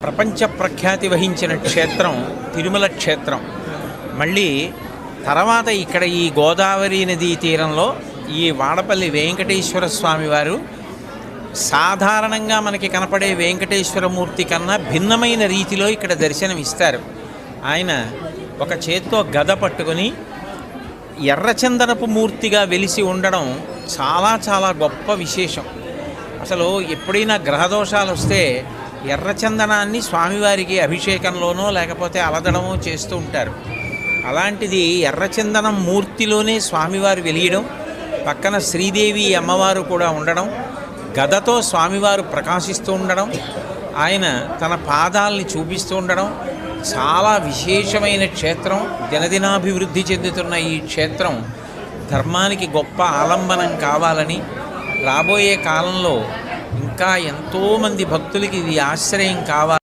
ప్రపంచ ప్రఖ్యాతి వహించిన క్షేత్రం తిరుమల క్షేత్రం. మళ్ళీ తర్వాత ఇక్కడ ఈ గోదావరి నదీ తీరంలో ఈ వాడపల్లి వెంకటేశ్వర స్వామి వారు సాధారణంగా మనకి కనపడే వెంకటేశ్వరమూర్తి కన్నా భిన్నమైన రీతిలో ఇక్కడ దర్శనం ఇస్తారు. ఆయన ఒక చేత్తో గద పట్టుకొని ఎర్రచందనపు మూర్తిగా వెలిసి ఉండడం చాలా చాలా గొప్ప విశేషం. అసలు ఎప్పుడైనా గ్రహదోషాలు వస్తే ఎర్రచందనాన్ని స్వామివారికి అభిషేకంలోనో లేకపోతే అలదడమో చేస్తూ ఉంటారు. అలాంటిది ఎర్రచందనం మూర్తిలోనే స్వామివారు వెలియడం, పక్కన శ్రీదేవి అమ్మవారు కూడా ఉండడం, గదతో స్వామివారు ప్రకాశిస్తూ ఉండడం, ఆయన తన పాదాలని చూపిస్తూ ఉండడం చాలా విశేషమైన క్షేత్రం. దినదినాభివృద్ధి చెందుతున్న ఈ క్షేత్రం ధర్మానికి గొప్ప ఆలంబనం కావాలని, రాబోయే కాలంలో ఇంకా ఎంతోమంది భక్తులకి ఇది ఆశ్రయం కావాలి.